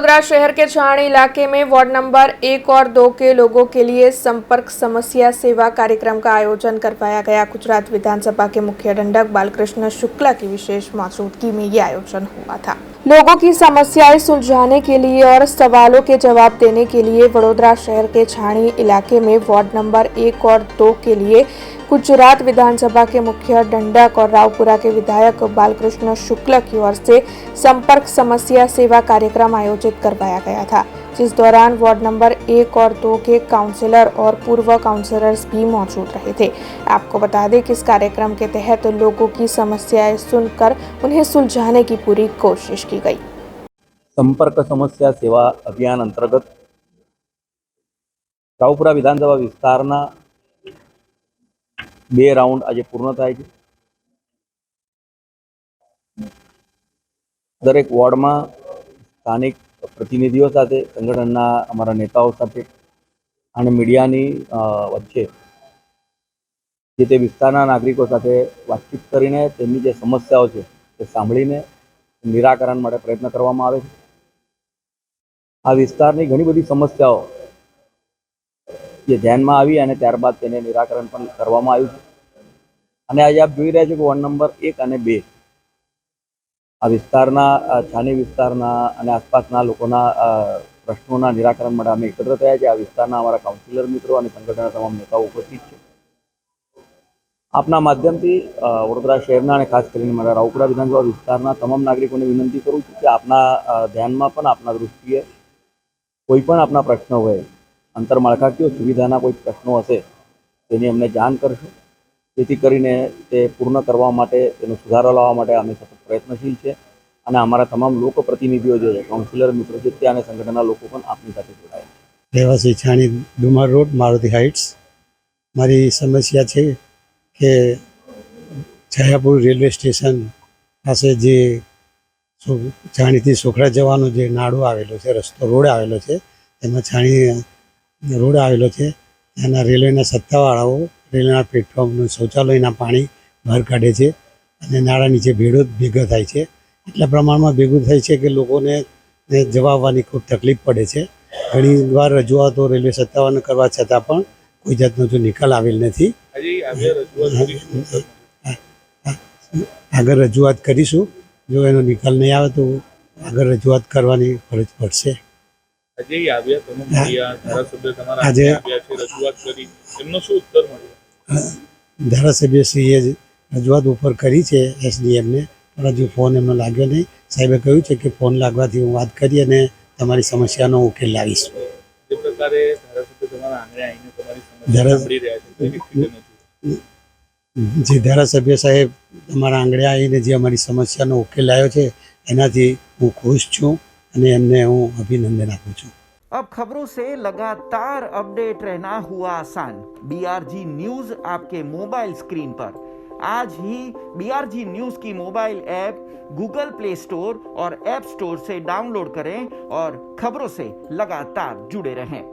वडोदरा शहर के छाणी इलाके में वार्ड नंबर 1 और 2 के लोगों के लिए संपर्क समस्या सेवा कार्यक्रम का आयोजन करवाया गया। गुजरात विधानसभा के मुख्य दंडक बालकृष्ण शुक्ला की विशेष मौजूदगी में ये आयोजन हुआ था। लोगों की समस्याएं सुलझाने के लिए और सवालों के जवाब देने के लिए वडोदरा शहर के छाणी इलाके में वार्ड नंबर 1 और 2 के लिए गुजरात विधानसभा के मुख्य दंडक और रावपुरा के विधायक बालकृष्ण शुक्ला की ओर से संपर्क समस्या सेवा कार्यक्रम आयोजित करवाया गया था, जिस दौरान वार्ड नंबर 1 और 2 के काउंसलर और पूर्व काउंसलर्स भी मौजूद रहे थे। आपको बता दें कि इस कार्यक्रम के तहत लोगों की समस्याएं सुनकर उन्हें सुलझाने की पूरी कोशिश की गई। संपर्क समस्या सेवा अभियान अंतर्गत रावपुरा विधानसभा विस्तारना 2 राउंड आज पूर्ण थाय छे। दरेक वॉर्ड में स्थानिक प्रतिनिधिओ साथे संगठनना अमरा नेताओ साथे अने मीडियानी वच्चे जे ते विस्तारना नागरिको साथे वातचीत करीने तेमनी जे समस्याओ छे ते सांभळीने निराकरण माटे प्रयत्न करवामां आवे छे। आ विस्तारनी घणी बधी समस्याओ जे ध्यानमां आवी अने त्यारबाद तेने निराकरण पण करवामां आव्युं छे। अने आज आप जोई रह्या छो कि वॉर्ड नंबर 1 અને 2 आ विस्तारना छाणी विस्तारना अने आसपासना लोकोना प्रश्नोना निराकरण माटे अमे एकत्र थया छे। आ विस्तारना अमारा काउंसिलर मित्रों अने संगठनना तमाम नेताओ उपस्थित छे। आपना माध्यमथी वडोदरा शहेरना अने खास करीने मारा रावपुरा विधानसभा विस्तारना तमाम नागरिकोने विनंती करूं छुं कि आपना ध्यानमां पण आपना दृष्टिए कोईपण आपना प्रश्न होय, आंतरमाळखाकीय सुविधाना कोई प्रश्नो हशे तेनी अમને જાણ કરશો, જેથી કરીને તે પૂર્ણ કરવા માટે તેનો સુધારો લાવવા માટે અમે સતત પ્રયત્નશીલ છે અને અમારા તમામ લોકપ્રતિનિધિઓ જે છે, કાઉન્સિલર મિત્રો છે ત્યાં અને સંગઠનના લોકો પણ આપની સાથે જોડાયા છે। રહેવાસી છાણી ડુમર રોડ મારુતિ હાઇટ્સ। મારી સમસ્યા છે કે છાયાપુર રેલવે સ્ટેશન પાસે જે છાણીથી સોખડા જવાનો જે નાળો આવેલો છે, રસ્તો રોડ આવેલો છે, એમાં છાણી રોડ આવેલો છે, ત્યાંના રેલવેના સત્તાવાળાઓ રેલવેના પ્લેટફોર્મનું શૌચાલયના પાણી બહાર કાઢે છે અને નાળા નીચે ભેળો ભેગા થાય છે। એટલા પ્રમાણમાં ભેગું થાય છે કે લોકોને જવા આવવાની ખૂબ તકલીફ પડે છે। ઘણી વાર રજૂઆતો રેલવે સત્તાવાળાને કરવા છતાં પણ કોઈ જાતનો જો નિકાલ આવેલ નથી। આગળ રજૂઆત કરીશું, જો એનો નિકાલ નહીં આવે તો આગળ રજૂઆત કરવાની ફરજ પડશે। ધારાસભ્યશ્રીએ રજૂઆત ઉપર કરી છે એસડીએમને, પણ હજુ ફોન એમનો લાગ્યો નહીં। સાહેબે કહ્યું છે કે ફોન લાગવાથી હું વાત કરી અને તમારી સમસ્યાનો ઉકેલ લાવીશ। જે ધારાસભ્ય સાહેબ તમારા આંગણે આવીને જે અમારી સમસ્યાનો ઉકેલ લાવ્યો છે એનાથી હું ખુશ છું અને એમને હું અભિનંદન આપું છું। अब खबरों से लगातार अपडेट रहना हुआ आसान। BRG न्यूज आपके मोबाइल स्क्रीन पर आज ही BRG न्यूज की mobile app Google play store और ऐप स्टोर से डाउनलोड करें और खबरों से लगातार जुड़े रहें।